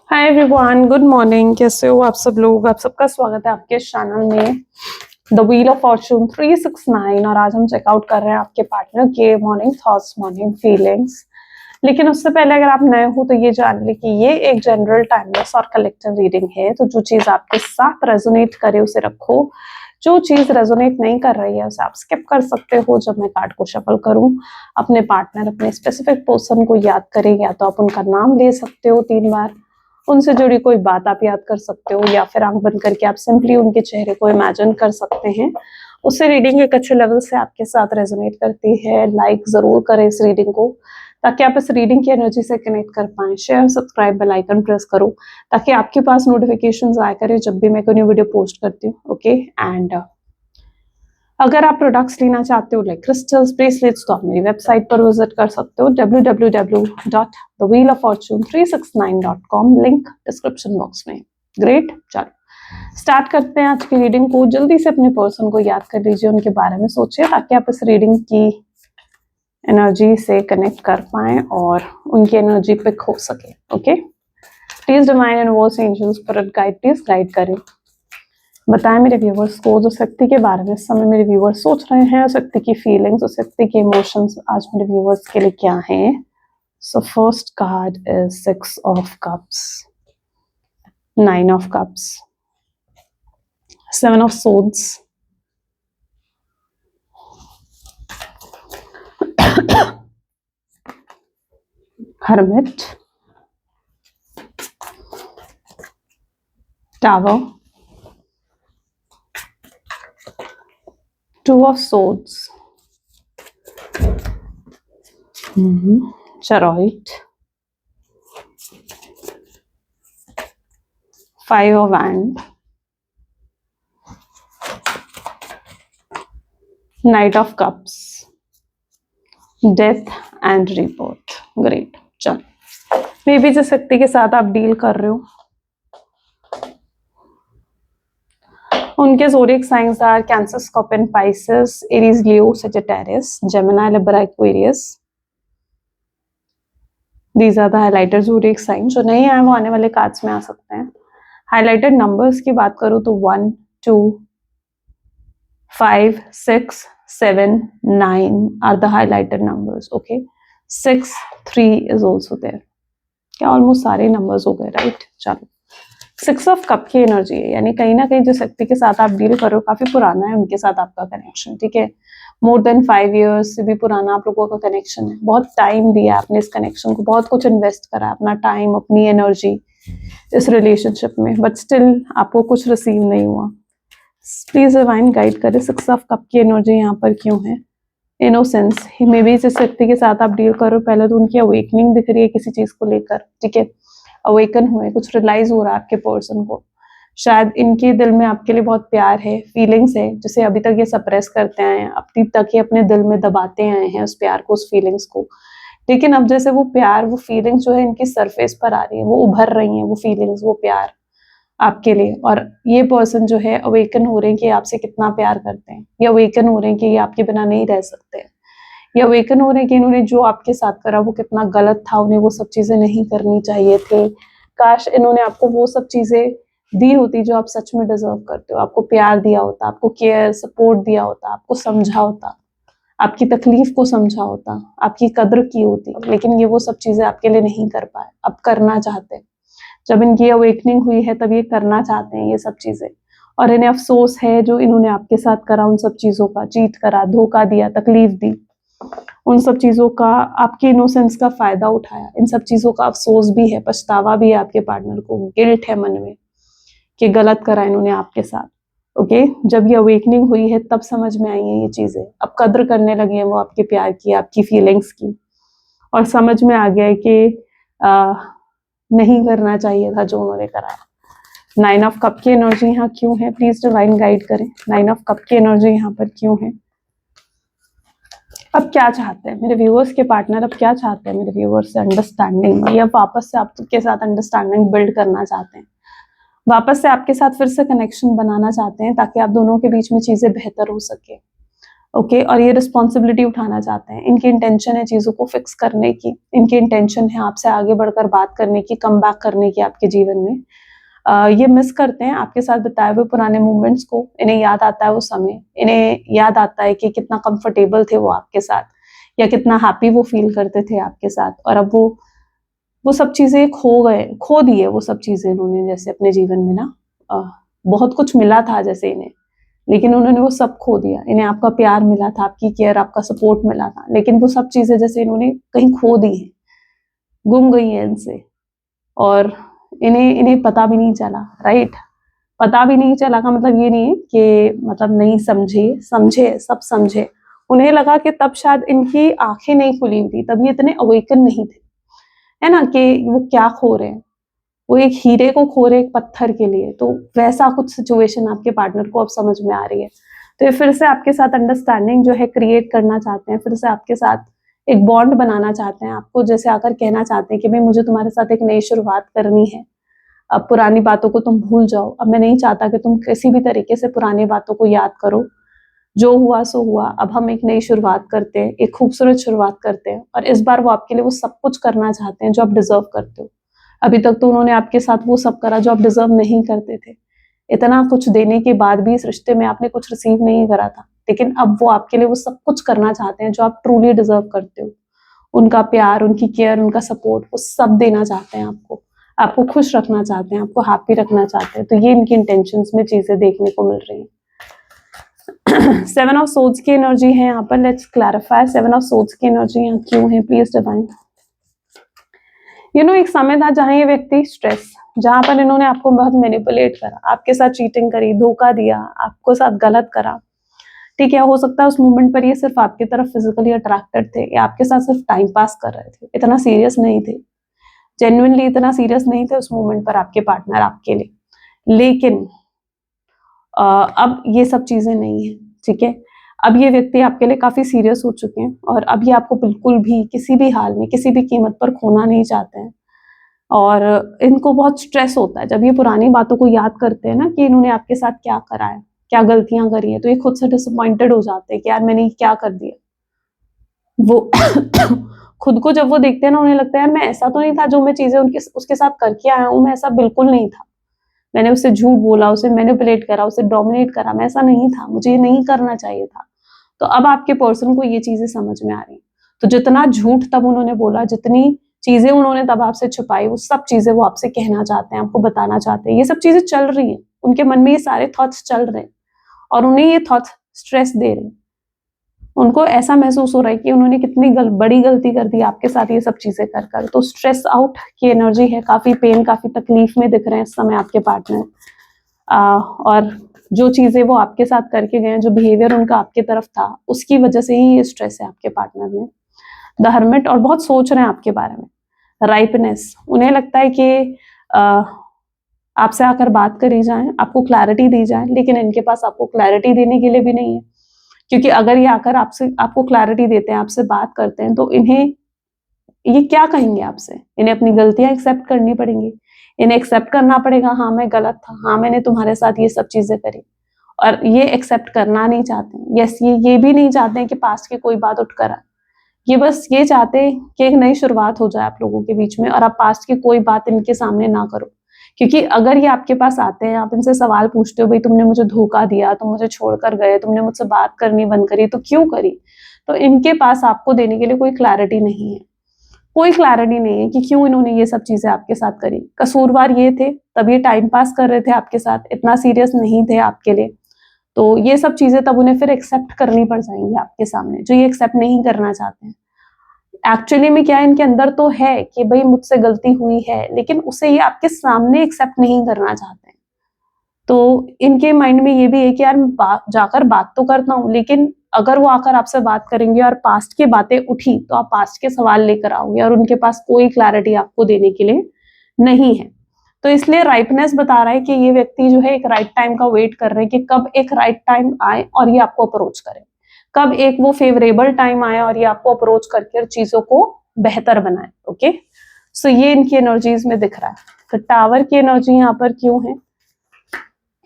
Hi everyone, good morning. कैसे हो आप सब लोग? आप सबका स्वागत है आपके चैनल में द व्हील ऑफ फॉर्चून 369। और आज हम चेकआउट कर रहे हैं आपके पार्टनर के मॉर्निंग थॉट्स, मॉर्निंग फीलिंग्स। लेकिन उससे पहले अगर आप नए हो तो ये जान ले कि ये एक जनरल टाइमलेस और कलेक्टिव रीडिंग है। तो जो चीज आपके साथ रेजोनेट करे उसे रखो, जो चीज रेजोनेट नहीं कर रही है उसे आप स्किप कर सकते हो। जब मैं कार्ड को शफल करूं, अपने पार्टनर, अपने स्पेसिफिक पर्सन को याद करें, या तो आप उनका नाम ले सकते हो 3 बार, उनसे जुड़ी कोई बात आप याद कर सकते हो, या फिर आंख बंद करके आप सिंपली उनके चेहरे को इमेजिन कर सकते हैं। उससे रीडिंग एक अच्छे लेवल से आपके साथ रेजोनेट करती है। लाइक जरूर करें इस रीडिंग को ताकि आप इस रीडिंग की एनर्जी से कनेक्ट कर पाएं। Share, subscribe, bell icon press करो ताकि आपके पास नोटिफिकेशंस आया करें जब भी मैं कोई न्यू वीडियो पोस्ट करती हूँ। ओके एंड अगर आप प्रोडक्ट्स लेना चाहते हो लाइक क्रिस्टल्स, ब्रेसलेट्स, तो आप मेरी वेबसाइट पर विजिट कर सकते हो www.thewheeloffortune369.com। लिंक डिस्क्रिप्शन बॉक्स में। ग्रेट, चलो स्टार्ट करते हैं आज की रीडिंग को। जल्दी से अपने पर्सन को याद कर लीजिए, उनके बारे में सोचिए ताकि आप इस रीडिंग की एनर्जी से कनेक्ट कर पाए और उनकी एनर्जी पे खो सके। Okay, please divine universe, angels, spirit guide, please guide करें, बताएं मेरे व्यूवर्स को जो शक्ति के बारे में इस समय मेरे व्यूवर्स सोच रहे हैं, शक्ति की फीलिंग्स और शक्ति के इमोशंस आज मेरे व्यूवर्स के लिए क्या हैं। So first card is 6 of cups, 9 of cups, 7 of swords, hermit, tower, 2 of swords, chariot, 5 of wands, knight of cups, death and rebirth। Great, चलो मे बी जिस शक्ति के साथ आप डील कर रहे हो उनके zodiac signs are Cancer, Scorpion, Pisces, Aries, Leo, Sagittarius, Gemini, Libra, Aquarius. These are the highlighted zodiac sign. जो नहीं आए वो आने वाले कार्ड्स में आ सकते हैं। हाइलाइटेड नंबर्स की बात करूं तो 1, 2, 5, 6, 7, 9 are the highlighted numbers. Okay, 6, 3 is also there. क्या ऑलमोस्ट सारे नंबर्स हो गए, राइट? चलो, 6 ऑफ कप की एनर्जी है, यानी कहीं ना कहीं जो शक्ति के साथ आप डील कर रहे हो काफी पुराना है उनके साथ आपका कनेक्शन। ठीक है, मोर देन 5 years से भी पुराना आप लोगों का कनेक्शन है। बहुत टाइम दिया आपने इस कनेक्शन को, बहुत कुछ इन्वेस्ट करा, अपना टाइम, अपनी एनर्जी इस रिलेशनशिप में, बट स्टिल आपको कुछ रिसीव नहीं हुआ। प्लीज डिवाइन गाइड करे 6 ऑफ कप की एनर्जी यहाँ पर क्यों है। इनोसेंस, मे बी जिस व्यक्ति के साथ आप डील कर रहे हो पहले तो उनकी अवेकनिंग दिख रही है किसी चीज को लेकर। ठीक है, अवेकन हुए, कुछ रियलाइज हो रहा है आपके पर्सन को। शायद इनके दिल में आपके लिए बहुत प्यार है, फीलिंग्स है, जिसे अभी तक ये सप्रेस करते आए हैं, अभी तक ये अपने दिल में दबाते आए हैं उस प्यार को, उस फीलिंग्स को। लेकिन अब जैसे वो प्यार, वो फीलिंग्स जो है इनकी सरफेस पर आ रही है, वो उभर रही हैं, वो फीलिंग्स, वो प्यार आपके लिए। और ये पर्सन जो है अवेकन हो रहे हैं कि आपसे कितना प्यार करते हैं, या अवेकन हो रहे हैं कि ये आपके बिना नहीं रह सकते, या अवेकन हो रहे हैं कि इन्होंने जो आपके साथ करा वो कितना गलत था, उन्हें वो सब चीजें नहीं करनी चाहिए थे। काश इन्होंने आपको वो सब चीजें दी होती जो आप सच में डिजर्व करते हो। आपको प्यार दिया होता, आपको केयर, सपोर्ट दिया होता, आपको समझा होता, आपकी तकलीफ को समझा होता, आपकी कद्र की होती। लेकिन ये वो सब चीजें आपके लिए नहीं कर पाए, अब करना चाहते हैं। जब इनकी अवेकनिंग हुई है तब ये करना चाहते हैं ये सब चीजें, और इन्हें अफसोस है जो इन्होंने आपके साथ करा, उन सब चीजों का, चीट करा, धोखा दिया, तकलीफ दी, उन सब चीजों का, आपके इनोसेंस का फायदा उठाया। इन सब चीजों का अफसोस भी है, पछतावा भी है आपके पार्टनर को, गिल्ट है मन में कि गलत करा इन्होंने आपके साथ। ओके, जब ये अवेकनिंग हुई है तब समझ में आई है ये चीजें, अब कद्र करने लगे हैं वो आपके प्यार की, आपकी फीलिंग्स की, और समझ में आ गया है कि नहीं करना चाहिए था जो उन्होंने करा। 9 ऑफ कप की एनर्जी यहाँ क्यों है, प्लीज डिवाइन गाइड करें। 9 ऑफ कप की एनर्जी यहाँ पर क्यों है, अब क्या चाहते हैं मेरे व्यूअर्स के पार्टनर, अब क्या चाहते हैं मेरे व्यूअर्स से अंडरस्टैंडिंग, या वापस से आपके साथ अंडरस्टैंडिंग बिल्ड करना चाहते हैं, वापस से आपके साथ फिर से कनेक्शन बनाना चाहते हैं ताकि आप दोनों के बीच में चीजें बेहतर हो सके। ओके और ये रिस्पॉन्सिबिलिटी उठाना चाहते हैं, इनकी इंटेंशन है चीज़ों को फिक्स करने की, इनकी इंटेंशन है आपसे आगे बढ़कर बात करने की, कम बैक करने की आपके जीवन में। ये मिस करते हैं आपके साथ बिताए हुए पुराने मोमेंट्स को, इन्हें याद आता है वो समय, इन्हें याद आता है कि कितना कंफर्टेबल थे वो आपके साथ या कितना हैप्पी वो फील करते थे आपके साथ, और अब वो सब चीज़ें खो दी है वो सब चीज़ें इन्होंने, जैसे अपने जीवन में ना बहुत कुछ मिला था जैसे इन्हें, लेकिन उन्होंने वो सब खो दिया। इन्हें आपका प्यार मिला था, आपकी केयर, आपका सपोर्ट मिला था, लेकिन वो सब चीज़ें जैसे इन्होंने कहीं खो दी हैं, गुम गई हैं इनसे, और इन्हें पता भी नहीं चला, राइट? पता भी नहीं चला का मतलब ये नहीं है कि मतलब नहीं समझे, सब समझे। उन्हें लगा कि तब शायद इनकी आँखें नहीं खुली हुई थी, तब ये इतने अवेकन नहीं थे, है ना? कि वो क्या खो रहे हैं। वो एक हीरे को खो रहे एक पत्थर के लिए, तो वैसा कुछ सिचुएशन आपके पार्टनर को अब समझ में आ रही है। तो ये फिर से आपके साथ अंडरस्टैंडिंग जो है क्रिएट करना चाहते हैं, फिर से आपके साथ एक बॉन्ड बनाना चाहते हैं, आपको जैसे आकर कहना चाहते हैं कि भाई मुझे तुम्हारे साथ एक नई शुरुआत करनी है, अब पुरानी बातों को तुम भूल जाओ, अब मैं नहीं चाहता कि तुम किसी भी तरीके से पुरानी बातों को याद करो, जो हुआ सो हुआ, अब हम एक नई शुरुआत करते हैं, एक खूबसूरत शुरुआत करते हैं, और इस बार वो आपके लिए वो सब कुछ करना चाहते हैं जो आप डिजर्व करते हो। अभी तक तो उन्होंने आपके साथ वो सब करा जो आप डिजर्व नहीं करते थे, इतना कुछ देने के बाद भी इस रिश्ते में आपने कुछ रिसीव नहीं करा था, लेकिन अब वो आपके लिए वो सब कुछ करना चाहते हैं जो आप ट्रूली डिजर्व करते हो। उनका प्यार, उनकी केयर, उनका सपोर्ट, वो सब देना चाहते हैं आपको खुश रखना चाहते हैं, आपको हैप्पी रखना चाहते हैं। तो ये इनकी इंटेंशंस में चीजें देखने को मिल रही हैं। 7 ऑफ सोर्ड्स की एनर्जी है यहाँ पर, लेट्स क्लैरिफाई 7 ऑफ सोर्ड्स की एनर्जी यहाँ क्यों है, प्लीज डिवाइन। एक समय था जहां ये व्यक्ति स्ट्रेस, जहां पर इन्होंने आपको बहुत मैनिपुलेट करा, आपके साथ चीटिंग करी, धोखा दिया, आपको साथ गलत करा, ठीक है। हो सकता है उस मोमेंट पर ये सिर्फ आपकी तरफ फिजिकली अट्रैक्टेड थे या आपके साथ सिर्फ टाइम पास कर रहे थे, इतना सीरियस नहीं थे, जेन्युइनली इतना सीरियस नहीं थे उस मोमेंट पर आपके पार्टनर आपके लिए। लेकिन अब ये सब चीजें नहीं है, ठीक है। अब ये व्यक्ति आपके लिए काफी सीरियस हो चुके हैं और अब ये आपको बिल्कुल भी किसी भी हाल में किसी भी कीमत पर खोना नहीं चाहते हैं। और इनको बहुत स्ट्रेस होता है जब ये पुरानी बातों को याद करते हैं ना, कि इन्होंने आपके साथ क्या करा है, क्या गलतियां करी है, तो ये खुद से डिसअपॉइंटेड हो जाते हैं कि यार मैंने क्या कर दिया। वो खुद को जब वो देखते हैं ना, उन्हें लगता है यार मैं ऐसा तो नहीं था, जो मैं चीजें उसके साथ करके आया हूँ, मैं ऐसा बिल्कुल नहीं था, मैंने उससे झूठ बोला, उसे मैनिपुलेट करा, उसे डोमिनेट करा, मैं ऐसा नहीं था, मुझे ये नहीं करना चाहिए था। तो अब आपके पर्सन को ये चीजें समझ में आ रही। तो जितना झूठ तब उन्होंने बोला, जितनी चीजें उन्होंने तब आपसे छुपाई, वो सब चीजें वो आपसे कहना चाहते हैं, आपको बताना चाहते हैं। ये सब चीजें चल रही हैं उनके मन में, ये सारे थॉट्स चल रहे हैं और उन्हें ये थॉट्स स्ट्रेस दे रहे हैं। उनको ऐसा महसूस हो रहा है कि उन्होंने कितनी बड़ी गलती कर दी आपके साथ ये सब चीजें कर कर। तो स्ट्रेस आउट की एनर्जी है, काफी पेन, काफी तकलीफ में दिख रहे हैं इस समय आपके पार्टनर। और जो चीजें वो आपके साथ करके गए, जो बिहेवियर उनका आपके तरफ था, उसकी वजह से ही ये स्ट्रेस है आपके पार्टनर में। द हर्मिट, और बहुत सोच रहे हैं आपके बारे में। राइपनेस, उन्हें लगता है कि आपसे आकर बात करी जाए, आपको क्लैरिटी दी जाए, लेकिन इनके पास आपको क्लैरिटी देने के लिए भी नहीं है। क्योंकि अगर ये आकर आपको क्लैरिटी देते हैं, आपसे बात करते हैं, तो इन्हें ये क्या कहेंगे आपसे? इन्हें अपनी गलतियां एक्सेप्ट करनी पड़ेंगी, इन्हें एक्सेप्ट करना पड़ेगा, हाँ मैं गलत था, हाँ मैंने तुम्हारे साथ ये सब चीजें करी। और ये एक्सेप्ट करना नहीं चाहते। यस, ये भी नहीं चाहते हैं कि पास्ट की कोई बात उठकर आए। ये बस ये चाहते हैं कि एक नई शुरुआत हो जाए आप लोगों के बीच में, और आप पास्ट की कोई बात इनके सामने ना करो। क्योंकि अगर ये आपके पास आते हैं, आप इनसे सवाल पूछते हो, भाई तुमने मुझे धोखा दिया, तुम मुझे छोड़कर गए, तुमने मुझसे बात करनी बंद करी, तो क्यों करी? तो इनके पास आपको देने के लिए कोई क्लैरिटी नहीं है, कोई क्लैरिटी नहीं है कि क्यों इन्होंने ये सब चीजें आपके साथ करी। कसूरवार ये थे, तब ये टाइम पास कर रहे थे आपके साथ, इतना सीरियस नहीं थे आपके लिए। तो ये सब चीजें तब उन्हें फिर एक्सेप्ट करनी पड़ जाएंगी आपके सामने, जो ये एक्सेप्ट नहीं करना चाहते हैं। एक्चुअली में क्या इनके अंदर तो है कि भाई मुझसे गलती हुई है, लेकिन उसे ये आपके सामने एक्सेप्ट नहीं करना चाहते हैं। तो इनके माइंड में ये भी है कि यार जाकर बात तो करता हूँ, लेकिन अगर वो आकर आपसे बात करेंगे और पास्ट की बातें उठी, तो आप पास्ट के सवाल लेकर आओगे और उनके पास कोई क्लैरिटी आपको देने के लिए नहीं है। तो इसलिए राइटनेस बता रहा है कि ये व्यक्ति जो है एक राइट टाइम का वेट कर रहे हैं, कि कब एक राइट टाइम आए और ये आपको अप्रोच करे, कब एक वो फेवरेबल टाइम आए और ये आपको अप्रोच करके चीजों को बेहतर बनाए। ओके, सो ये इनकी एनर्जीज में दिख रहा है। तो टावर की एनर्जी यहाँ पर क्यों है?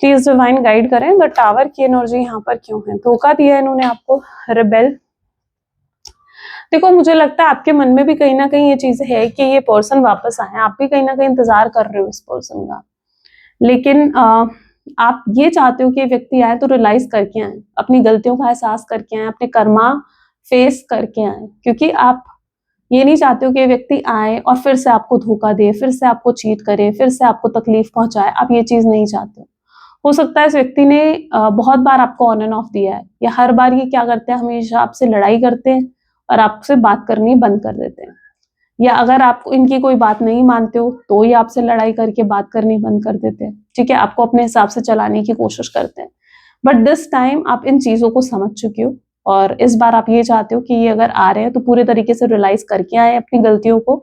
प्लीज डिवाइन गाइड करें द टावर की एनर्जी यहाँ पर क्यों है, धोखा दिया इन्होंने आपको, रिबेल। देखो मुझे लगता है आपके मन में भी कहीं ना कहीं ये चीज है कि ये पर्सन वापस आए, आप भी कहीं ना कहीं इंतजार कर रहे हो इस पर्सन का, लेकिन आप ये चाहते हो कि ये व्यक्ति आए तो रियलाइज करके आए, अपनी गलतियों का एहसास करके आए, अपने कर्मा फेस करके आए, क्योंकि आप ये नहीं चाहते हो कि ये व्यक्ति आए और फिर से आपको धोखा दे, फिर से आपको चीट करे, फिर से आपको तकलीफ पहुंचाए, आप ये चीज नहीं चाहते हो सकता है इस व्यक्ति ने बहुत बार आपको ऑन एंड ऑफ दिया है, या हर बार ये क्या करते हैं, हमेशा आपसे लड़ाई करते हैं और आपसे बात करनी बंद कर देते हैं, या अगर आप इनकी कोई बात नहीं मानते हो तो ये आपसे लड़ाई करके बात करनी बंद कर देते हैं, ठीक है, आपको अपने हिसाब से चलाने की कोशिश करते हैं। बट दिस टाइम आप इन चीजों को समझ चुके हो और इस बार आप ये चाहते हो कि ये अगर आ रहे हैं तो पूरे तरीके से रियलाइज करके आए अपनी गलतियों को,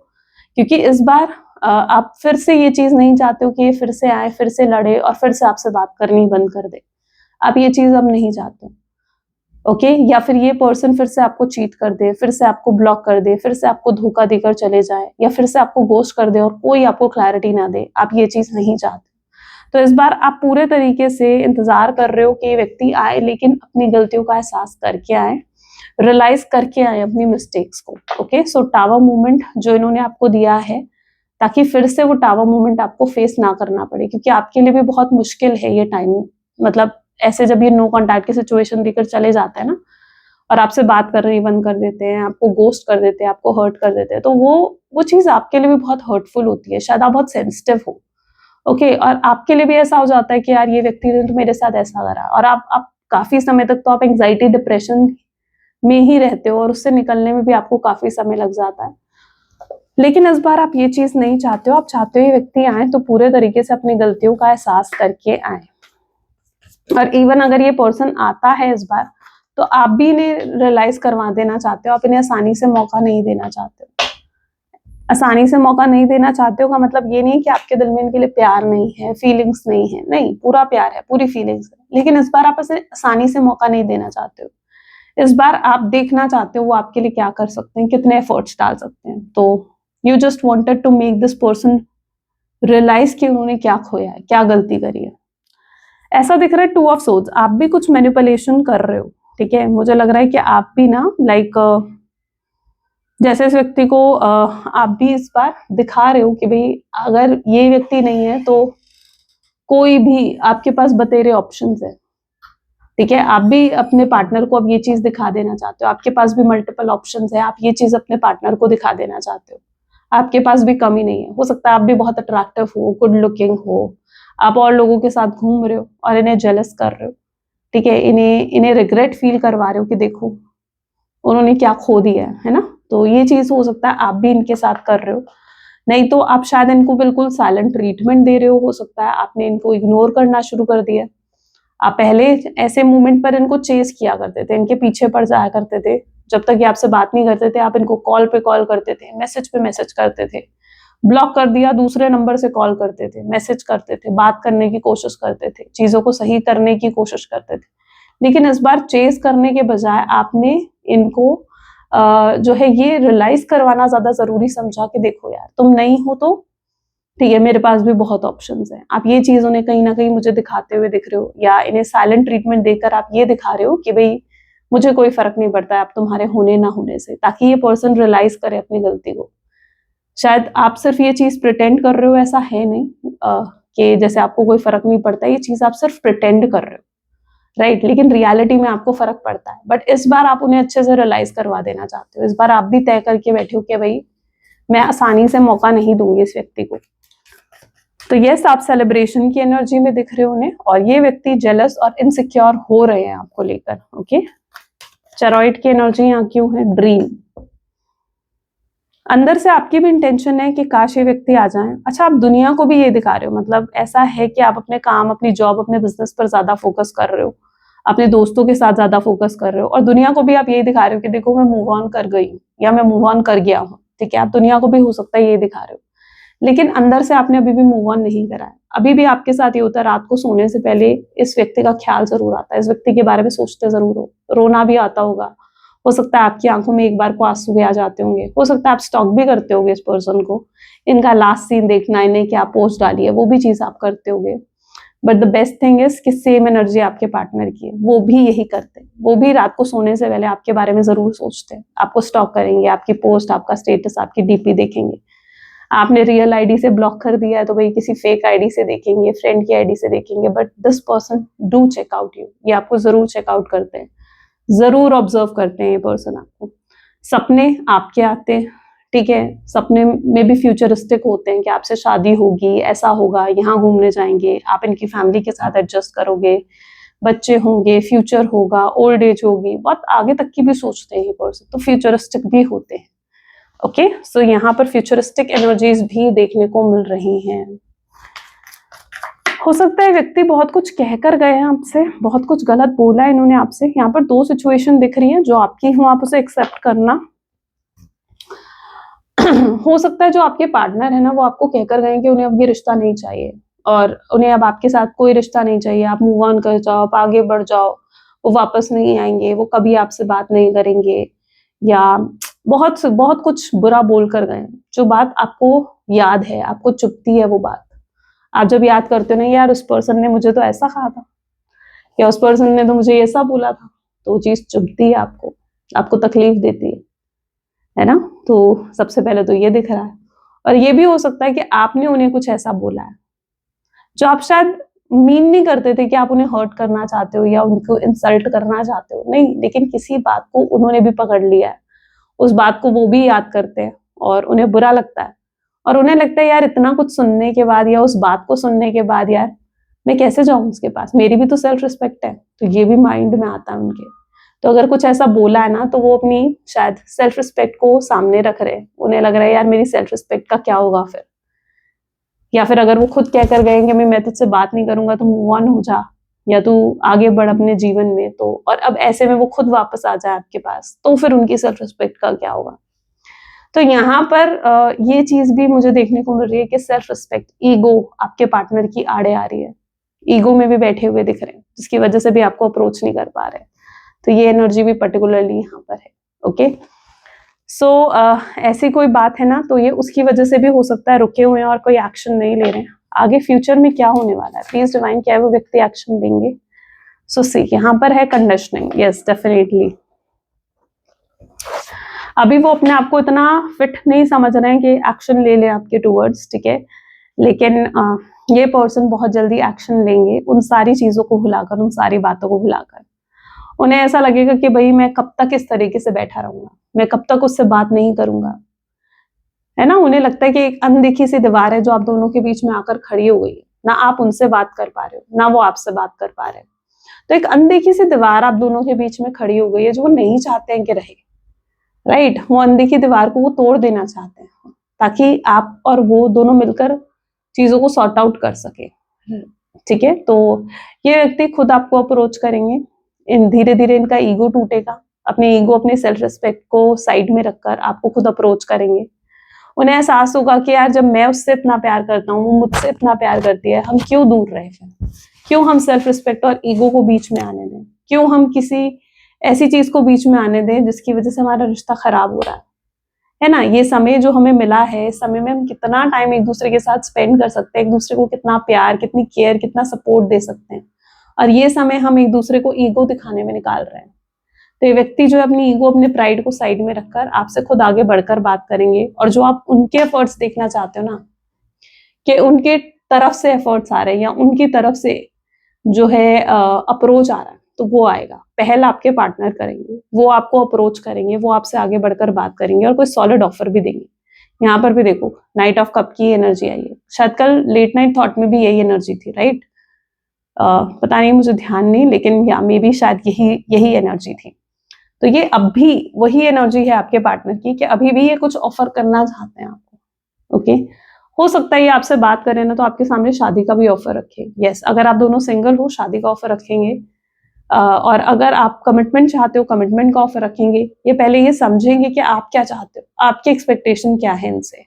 क्योंकि इस बार आप फिर से ये चीज नहीं चाहते हो कि ये फिर से आए, फिर से लड़े और फिर से आपसे बात करनी बंद कर दे, आप ये चीज अब नहीं चाहते हो, ओके। या फिर ये पर्सन फिर से आपको चीट कर दे, फिर से आपको ब्लॉक कर दे, फिर से आपको धोखा देकर चले जाए, या फिर से आपको गोस्ट कर दे और कोई आपको क्लैरिटी ना दे, आप ये चीज नहीं चाहते। तो इस बार आप पूरे तरीके से इंतजार कर रहे हो कि ये व्यक्ति आए, लेकिन अपनी गलतियों का एहसास करके आए, रियलाइज करके आए अपनी मिस्टेक्स को, ओके। सो टावर मूवमेंट जो इन्होंने आपको दिया है, ताकि फिर से वो टावर मूवमेंट आपको फेस ना करना पड़े, क्योंकि आपके लिए भी बहुत मुश्किल है ये टाइम, मतलब ऐसे जब ये नो कॉन्टैक्ट की सिचुएशन देकर चले जाते हैं ना, और आपसे बात करनी बंद कर देते हैं, आपको गोस्ट कर देते हैं, आपको हर्ट कर देते हैं, तो वो चीज आपके लिए भी बहुत हर्टफुल होती है, शायद आप बहुत सेंसिटिव हो, ओके। और आपके लिए भी ऐसा हो जाता है कि यार ये व्यक्ति ने तो मेरे साथ ऐसा करा, और आप काफी समय तक तो आप एंग्जाइटी डिप्रेशन में ही रहते हो और उससे निकलने में भी आपको काफी समय लग जाता है। लेकिन इस बार आप ये चीज नहीं चाहते हो, आप चाहते हो ये व्यक्ति आए तो पूरे तरीके से अपनी गलतियों का एहसास करके आए, और इवन अगर ये पर्सन आता है इस बार तो आप भी इन्हें रियलाइज करवा देना चाहते हो, आप इन्हें आसानी से मौका नहीं देना चाहते हो। आसानी से मौका नहीं देना चाहते हो का मतलब ये नहीं कि आपके दिल में इनके लिए प्यार नहीं है, फीलिंग्स नहीं है, नहीं, पूरा प्यार है, पूरी फीलिंग्स है, लेकिन इस बार आप इसे आसानी से मौका नहीं देना चाहते हो। इस बार आप देखना चाहते हो वो आपके लिए क्या कर सकते हैं, कितने एफर्ट्स डाल सकते हैं। तो you just wanted to make this person realise कि उन्होंने क्या खोया है, क्या गलती करी है। ऐसा दिख रहा है 2 ऑफ सोर्ड्स, आप भी कुछ मैनिपुलेशन कर रहे हो, ठीक है। मुझे लग रहा है कि आप भी ना जैसे इस व्यक्ति को आप भी इस बार दिखा रहे हो कि भाई अगर ये व्यक्ति नहीं है तो कोई भी आपके पास बतेरे ऑप्शंस है, ठीक है। आप भी अपने पार्टनर को अब ये चीज दिखा देना चाहते हो, आपके पास भी मल्टीपल ऑप्शंस है, आप ये चीज अपने पार्टनर को दिखा देना चाहते हो, आपके पास भी कमी नहीं है। हो सकता है आप भी बहुत अट्रैक्टिव हो, गुड लुकिंग हो, आप और लोगों के साथ घूम रहे हो और इन्हें जेलस कर रहे हो, ठीक है, इन्हें रिग्रेट फील करवा रहे हो कि देखो उन्होंने क्या खो दिया है ना। तो ये चीज हो सकता है आप भी इनके साथ कर रहे हो, नहीं तो आप शायद इनको बिल्कुल साइलेंट ट्रीटमेंट दे रहे हो सकता है आपने इनको इग्नोर करना शुरू कर दिया। आप पहले ऐसे मूवमेंट पर इनको चेस किया करते थे, इनके पीछे पड़ जाया करते थे, जब तक ये आपसे बात नहीं करते थे आप इनको कॉल पे कॉल करते थे, मैसेज पे मैसेज करते थे, ब्लॉक कर दिया दूसरे नंबर से कॉल करते थे, मैसेज करते थे, बात करने की कोशिश करते थे, चीजों को सही करने की कोशिश करते थे। लेकिन इस बार चेस करने के बजाय आपने इनको जो है ये रियलाइज करवाना ज्यादा जरूरी समझा कि देखो यार तुम नहीं हो तो ठीक है, मेरे पास भी बहुत ऑप्शंस हैं। आप ये चीज उन्हें कहीं ना कहीं मुझे दिखाते हुए दिख रहे हो, या इन्हें साइलेंट ट्रीटमेंट देकर आप ये दिखा रहे हो कि भाई मुझे कोई फर्क नहीं पड़ता है आप तुम्हारे होने ना होने से, ताकि ये पर्सन रियलाइज करे अपनी गलती को। शायद आप सिर्फ ये चीज प्रिटेंड कर रहे हो, ऐसा है नहीं कि जैसे आपको कोई फर्क नहीं पड़ता, ये चीज आप सिर्फ प्रिटेंड कर रहे हो, राइट। लेकिन रियलिटी में आपको फर्क पड़ता है। बट इस बार आप उन्हें अच्छे से रियलाइज करवा देना चाहते हो, इस बार आप भी तय करके बैठे हो कि भाई मैं आसानी से मौका नहीं दूंगी इस व्यक्ति को। तो यस, आप सेलिब्रेशन की एनर्जी में दिख रहे हो उन्हें, और ये व्यक्ति जेलस और इनसिक्योर हो रहे हैं आपको लेकर, ओके। चेरॉइड की एनर्जी यहाँ क्यों है, ड्रीम। अंदर से आपकी भी इंटेंशन है कि काश ये व्यक्ति आ जाए। अच्छा, आप दुनिया को भी ये दिखा रहे हो, मतलब ऐसा है कि आप अपने काम, अपनी जॉब, अपने बिजनेस पर ज्यादा फोकस कर रहे हो, अपने दोस्तों के साथ ज्यादा फोकस कर रहे हो, और दुनिया को भी आप ये दिखा रहे हो कि देखो मैं मूव ऑन कर गई हूँ या मैं मूव ऑन कर गया हूँ, ठीक है। आप दुनिया को भी हो सकता है ये दिखा रहे हो, लेकिन अंदर से आपने अभी भी मूव ऑन नहीं करा है। अभी भी आपके साथ ये होता है, रात को सोने से पहले इस व्यक्ति का ख्याल जरूर आता है, इस व्यक्ति के बारे में सोचते जरूर हो, रोना भी आता होगा, हो सकता है आपकी आंखों में एक बार को आंसू भी आ जाते होंगे, हो सकता है आप स्टॉक भी करते होंगे इस पर्सन को, इनका लास्ट सीन देखना, इन्हें क्या पोस्ट डाली है वो भी चीज आप करते होंगे। But the best thing is कि सेम एनर्जी आपके पार्टनर की है, वो भी यही करते हैं। वो भी रात को सोने से पहले आपके बारे में जरूर सोचते हैं, आपको स्टॉक करेंगे, आपकी पोस्ट, आपका स्टेटस, आपकी डीपी देखेंगे। आपने रियल आईडी से ब्लॉक कर दिया है तो भाई किसी फेक आईडी से देखेंगे, फ्रेंड की आईडी से देखेंगे, but this person do check out you, ये आपको जरूर चेकआउट करते हैं, जरूर ऑब्जर्व करते हैं ये पर्सन आपको। सपने आपके आते हैं, ठीक है, सपने में भी फ्यूचरिस्टिक होते हैं कि आपसे शादी होगी, ऐसा होगा, यहाँ घूमने जाएंगे, आप इनकी फैमिली के साथ एडजस्ट करोगे, बच्चे होंगे, फ्यूचर होगा, ओल्ड एज होगी, बहुत आगे तक की भी सोचते हैं ये पर्सन, तो फ्यूचरिस्टिक भी होते हैं। ओके, सो यहाँ पर फ्यूचरिस्टिक एनर्जीज भी देखने को मिल रही हैं। हो सकता है व्यक्ति बहुत कुछ कहकर गए हैं आपसे, बहुत कुछ गलत बोला है इन्होंने आपसे। यहाँ पर 2 सिचुएशन दिख रही हैं, जो आपकी हो आप उसे एक्सेप्ट करना। हो सकता है जो आपके पार्टनर है ना, वो आपको कहकर गए कि उन्हें अब ये रिश्ता नहीं चाहिए और उन्हें अब आपके साथ कोई रिश्ता नहीं चाहिए, आप मूव ऑन कर जाओ, आप आगे बढ़ जाओ, वो वापस नहीं आएंगे, वो कभी आपसे बात नहीं करेंगे, या बहुत बहुत कुछ बुरा बोल कर गए, जो बात आपको याद है, आपको चुभती है वो बात। आप जब याद करते हो ना, यार उस पर्सन ने मुझे तो ऐसा कहा था, या उस पर्सन ने तो मुझे ऐसा बोला था, तो वो चीज चुभती है आपको, आपको तकलीफ देती है ना। तो सबसे पहले तो ये दिख रहा है, और ये भी हो सकता है कि आपने उन्हें कुछ ऐसा बोला है जो आप शायद मीन नहीं करते थे कि आप उन्हें हर्ट करना चाहते हो या उनको इंसल्ट करना चाहते हो, नहीं, लेकिन किसी बात को उन्होंने भी पकड़ लिया है, उस बात को वो भी याद करते हैं और उन्हें बुरा लगता है, और उन्हें लगता है यार इतना कुछ सुनने के बाद या उस बात को सुनने के बाद यार मैं कैसे जाऊं उसके पास, मेरी भी तो सेल्फ रिस्पेक्ट है। तो ये भी माइंड में आता है उनके। तो अगर कुछ ऐसा बोला है ना, तो वो अपनी शायद सेल्फ रिस्पेक्ट को सामने रख रहे हैं, उन्हें लग रहा है यार मेरी सेल्फ रिस्पेक्ट का क्या होगा फिर, या फिर अगर वो खुद कहकर गए कि मैं तुझसे बात नहीं करूंगा, तो मूव ऑन हो जा, या तू आगे बढ़ अपने जीवन में, तो और अब ऐसे में वो खुद वापस आ जाए आपके पास, तो फिर उनकी सेल्फ रिस्पेक्ट का क्या होगा। तो यहाँ पर ये चीज भी मुझे देखने को मिल रही है कि सेल्फ रिस्पेक्ट, ईगो आपके पार्टनर की आड़े आ रही है, ईगो में भी बैठे हुए दिख रहे हैं, जिसकी वजह से भी आपको अप्रोच नहीं कर पा रहे। तो ये एनर्जी भी पर्टिकुलरली यहाँ पर है। ओके, सो ऐसी कोई बात है ना, तो ये उसकी वजह से भी हो सकता है रुके हुए हैं और कोई एक्शन नहीं ले रहे हैं। आगे फ्यूचर में क्या होने वाला है, प्लीज डिवाइन, क्या वो व्यक्ति एक्शन लेंगे। सो सी, यहाँ पर है कंडीशनिंग, यस डेफिनेटली। अभी वो अपने आप को इतना फिट नहीं समझ रहे हैं कि एक्शन ले ले आपके टूवर्ड्स, ठीक है, लेकिन ये पर्सन बहुत जल्दी एक्शन लेंगे, उन सारी चीजों को भुलाकर, उन सारी बातों को भुलाकर। उन्हें ऐसा लगेगा कि भाई मैं कब तक इस तरीके से बैठा रहूंगा, मैं कब तक उससे बात नहीं करूंगा, है ना। उन्हें लगता है कि एक अनदेखी सी दीवार है जो आप दोनों के बीच में आकर खड़ी हो गई है, ना आप उनसे बात कर पा रहे हो, ना वो आपसे बात कर पा रहे हैं। तो एक अनदेखी सी दीवार आप दोनों के बीच में खड़ी हो गई है, जो वो नहीं चाहते हैं कि रहे, राइट। वो अनदेखी दीवार को वो तोड़ देना चाहते हैं, ताकि आप और वो दोनों मिलकर चीजों को सॉर्ट आउट कर सके, ठीक है। तो ये व्यक्ति खुद आपको अप्रोच करेंगे, इन धीरे धीरे इनका ईगो टूटेगा, अपने ईगो, अपने सेल्फ रिस्पेक्ट को साइड में रखकर आपको खुद अप्रोच करेंगे। उन्हें एहसास होगा कि यार जब मैं उससे इतना प्यार करता हूँ, वो मुझसे इतना प्यार करती है, हम क्यों दूर रहे, फिर क्यों हम सेल्फ रिस्पेक्ट और ईगो को बीच में आने दें, क्यों हम किसी ऐसी चीज को बीच में आने दें जिसकी वजह से हमारा रिश्ता खराब हो रहा है ना। ये समय जो हमें मिला है, इस समय में हम कितना टाइम एक दूसरे के साथ स्पेंड कर सकते हैं, एक दूसरे को कितना प्यार, कितनी केयर, कितना सपोर्ट दे सकते हैं, और ये समय हम एक दूसरे को ईगो दिखाने में निकाल रहे हैं। तो ये व्यक्ति जो है अपनी ईगो, अपने प्राइड को साइड में रखकर आपसे खुद आगे बढ़कर बात करेंगे, और जो आप उनके एफर्ट्स देखना चाहते हो ना, कि उनके तरफ से एफर्ट्स आ रहे हैं या उनकी तरफ से जो है अप्रोच आ रहा है, तो वो आएगा। पहल आपके पार्टनर करेंगे, वो आपको अप्रोच करेंगे, वो आपसे आगे बढ़कर बात करेंगे और कोई सॉलिड ऑफर भी देंगे। यहाँ पर भी देखो नाइट ऑफ कप की एनर्जी आई है, शायद कल लेट नाइट थॉट में भी यही एनर्जी थी, राइट। पता नहीं, मुझे ध्यान नहीं, लेकिन या मे बी शायद यही एनर्जी थी। तो ये अब भी वही एनर्जी है आपके पार्टनर की, कि अभी भी ये कुछ ऑफर करना चाहते हैं आपको। ओके, हो सकता है ये आपसे बात करें ना, तो आपके सामने शादी का भी ऑफर रखे। यस, अगर आप दोनों सिंगल हो, शादी का ऑफर रखेंगे, और अगर आप कमिटमेंट चाहते हो, कमिटमेंट का ऑफर रखेंगे। ये पहले ये समझेंगे कि आप क्या चाहते हो, आपकी एक्सपेक्टेशन क्या है इनसे,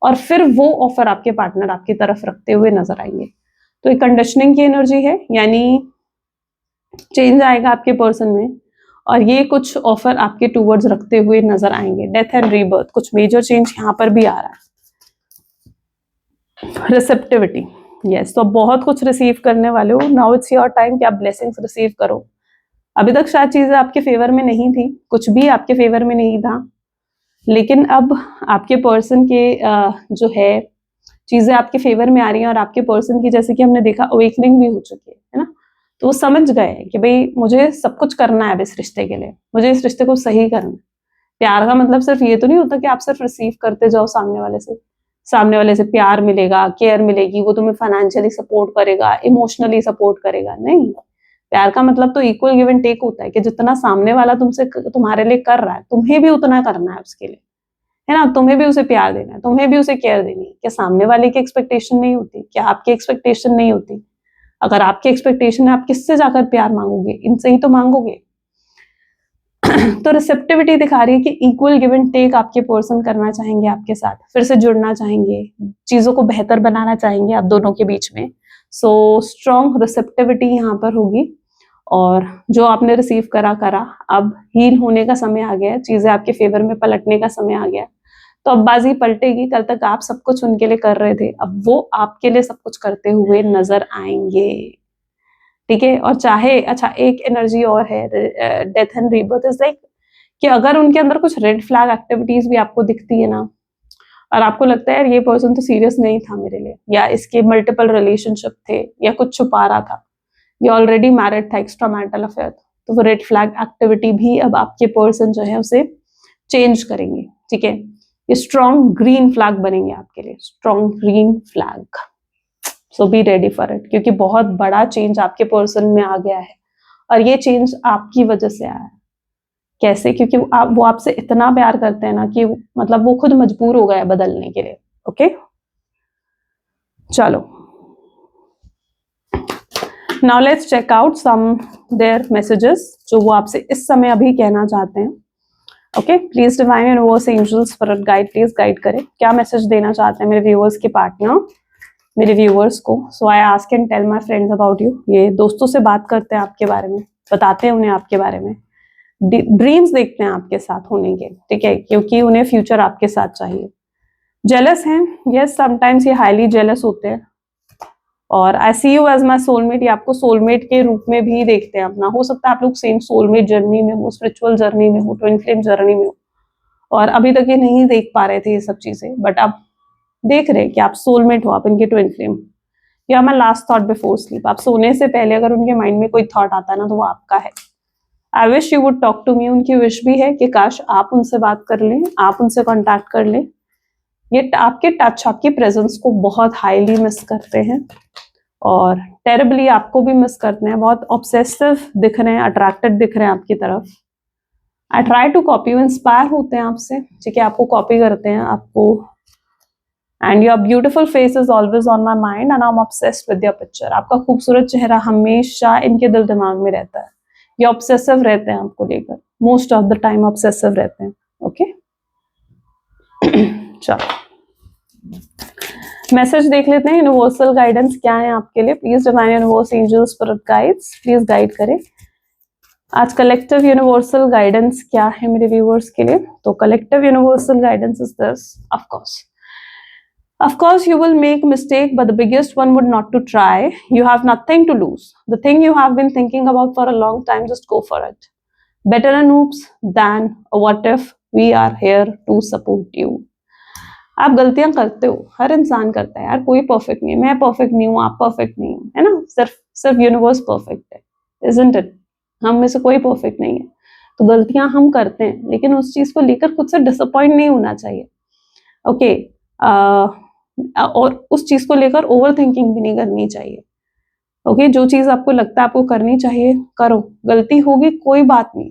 और फिर वो ऑफर आपके पार्टनर आपकी तरफ रखते हुए नजर आएंगे। तो एक कंडीशनिंग की एनर्जी है, यानी चेंज आएगा आपके पर्सन में, और ये कुछ ऑफर आपके टूवर्ड्स रखते हुए नजर आएंगे। डेथ एंड रीबर्थ, कुछ मेजर चेंज यहाँ पर भी आ रहा है। रिसेप्टिविटी, यस, तो बहुत कुछ रिसीव करने वाले हो. नाउ इट्स योर टाइम कि आप ब्लेसिंग्स रिसीव करो. अभी तक शायद चीजें आपके फेवर में नहीं थी, कुछ भी आपके फेवर में नहीं था, लेकिन अब आपके पर्सन के जो है चीजें आपके फेवर में आ रही हैं, और आपके पर्सन की जैसे कि हमने देखा अवेकनिंग भी हो चुकी है ना. तो वो समझ गए कि भाई मुझे सब कुछ करना है अब इस रिश्ते के लिए, मुझे इस रिश्ते को सही करना है. प्यार का मतलब सिर्फ ये तो नहीं होता कि आप सिर्फ रिसीव करते जाओ सामने वाले से प्यार मिलेगा, केयर मिलेगी, वो तुम्हें फाइनेंशियली सपोर्ट करेगा, इमोशनली सपोर्ट करेगा. नहीं, प्यार का मतलब तो इक्वल गिव एंड टेक होता है कि जितना सामने वाला तुम्हारे लिए कर रहा है, तुम्हें भी उतना करना है उसके लिए, है ना. तुम्हें भी उसे प्यार देना है, तुम्हें भी उसे केयर देनी है. क्या सामने वाले की एक्सपेक्टेशन नहीं होती? क्या आपकी एक्सपेक्टेशन नहीं होती? अगर आपकी एक्सपेक्टेशन है, आप किससे जाकर प्यार मांगोगे? इनसे ही तो मांगोगे. तो रिसेप्टिविटी दिखा रही है कि इक्वल गिव एंड टेक आपके पर्सन करना चाहेंगे आपके साथ, फिर से जुड़ना चाहेंगे, चीजों को बेहतर बनाना चाहेंगे आप दोनों के बीच में. सो स्ट्रॉन्ग रिसेप्टिविटी यहाँ पर होगी, और जो आपने रिसीव करा, अब हील होने का समय आ गया है, चीजें आपके फेवर में पलटने का समय आ गया. तो अब बाजी पलटेगी. कल तक आप सब कुछ उनके लिए कर रहे थे, अब वो आपके लिए सब कुछ करते हुए नजर आएंगे. ठीक है. और चाहे अच्छा एक एनर्जी और है, death and rebirth is like कि अगर उनके अंदर कुछ रेड फ्लैग एक्टिविटीज भी आपको दिखती है ना, और आपको लगता है यार ये पर्सन तो सीरियस नहीं था मेरे लिए, या इसके मल्टीपल रिलेशनशिप थे, या कुछ छुपा रहा था, ये ऑलरेडी मैरिड था, एक्स्ट्रा मैरिटल अफेयर था, तो वो रेड फ्लैग एक्टिविटी भी अब आपके पर्सन जो है उसे चेंज करेंगे. ठीक है. ये स्ट्रॉन्ग ग्रीन फ्लैग बनेंगे आपके लिए, strong green flag. So be ready for it, क्योंकि बहुत बड़ा चेंज आपके पर्सन में आ गया है, और ये चेंज आपकी वजह से आया है. कैसे? क्योंकि वो आपसे इतना प्यार करते हैं ना कि मतलब वो खुद मजबूर हो गए बदलने के लिए. ओके, चलो now let's check out some their messages जो वो आपसे इस समय अभी कहना चाहते हैं. Okay, please divine universe, angels, spirit guide, please guide करें. क्या मैसेज देना चाहते हैं मेरे व्यूअर्स के पार्टनर, मेरे व्यूअर्स को. So I ask and tell my friends about you. ये दोस्तों से बात करते हैं आपके बारे में, बताते हैं उन्हें आपके बारे में, ड्रीम्स देखते हैं आपके साथ होने के. ठीक है, क्योंकि उन्हें फ्यूचर आपके साथ चाहिए. जेलस हैं, यस, समटाइम्स ये हाईली जेलस होते हैं. और आई सी यू एज माई सोलमेट, ये आपको सोलमेट के रूप में भी देखते हैं अपना. हो सकता है आप लोग सेम सोलमेट जर्नी में हो, स्पिरिचुअल जर्नी में हो, ट्विन फ्लेम जर्नी में हो, और अभी तक ये नहीं देख पा रहे थे ये सब चीजें, बट अब देख रहे हैं कि आप सोलमेट हो, आप इनके ट्विन फ्लेम. या my last thought before sleep, आप सोने से पहले अगर उनके माइंड में कोई थॉट आता है ना, तो वो आपका है. I wish you would talk to me, उनकी विश भी है कि काश आप उनसे बात कर लें, आप उनसे कॉन्टैक्ट कर लें. ये आपके टच, आपकी प्रेजेंस को बहुत हाईली मिस करते हैं, और टेरिबली आपको भी मिस करते हैं. बहुत ऑब्सेसिव दिख रहे हैं, अट्रैक्टेड दिख रहे हैं आपकी तरफ. I try to copy you, inspire होते हैं आपसे. ठीक है, आपको कॉपी करते हैं आपको. And your beautiful face is always on my mind and I am obsessed with your picture. आपका खूबसूरत चेहरा हमेशा इनके दिल दिमाग में रहता है. ये ऑब्सेसिव रहते हैं आपको लेकर, most of the time obsessive रहते हैं. ओके, चलो मैसेज देख लेते हैं. यूनिवर्सल गाइडेंस क्या है आपके लिए. Please divine universe, angels, spirit guides, please guide करें. आज कलेक्टिव यूनिवर्सल गाइडेंस क्या है मेरे व्यूअर्स के लिए. तो collective universal guidance is this. Of course, you will make mistake, but the biggest one would not to try. You have nothing to lose. The thing you have been thinking about for a long time, just go for it. Better an oops than a what if. We are here to support you. आप गलतियां करते हो, हर इंसान करता है यार, कोई perfect नहीं है. मैं परफेक्ट नहीं हूँ, आप परफेक्ट नहीं हो, है ना. सिर्फ यूनिवर्स परफेक्ट है, isn't it? हम में से कोई परफेक्ट नहीं है. तो गलतियां हम करते हैं, लेकिन उस चीज को लेकर खुद से डिसअपॉइंट नहीं होना चाहिए. ओके, और उस चीज को लेकर ओवर थिंकिंग भी नहीं करनी चाहिए. ओके, जो चीज आपको लगता है आपको करनी चाहिए, करो. गलती होगी, कोई बात नहीं,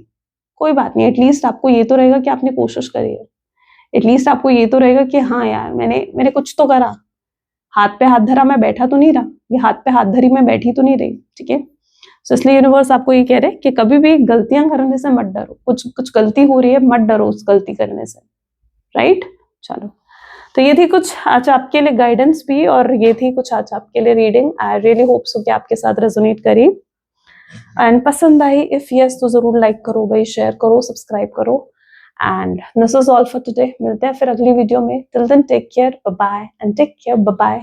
कोई बात नहीं. एटलीस्ट आपको ये तो रहेगा कि आपने कोशिश करी है. एटलीस्ट आपको ये तो रहेगा कि हाँ यार, मैंने कुछ तो करा. हाथ पे हाथ धरा, मैं बैठा तो नहीं रहा. ये हाथ पे हाथ धरी, मैं बैठी तो नहीं रही. ठीक है, तो इसलिए यूनिवर्स आपको ये कह रहे हैं कि कभी भी गलतियां करने से मत डरो. कुछ गलती हो रही है, मत डरो उस गलती करने से. राइट, चलो. तो ये थी कुछ आज आपके लिए गाइडेंस भी, और ये थी कुछ आज आपके लिए reading. I really hope so कि आपके साथ रेजोनेट करी एंड पसंद आई. इफ यस तो जरूर लाइक करो भाई, शेयर करो, सब्सक्राइब करो. And this is all for today. मिलते हैं फिर अगली वीडियो में. Till then take care, bye bye and take care, bye bye.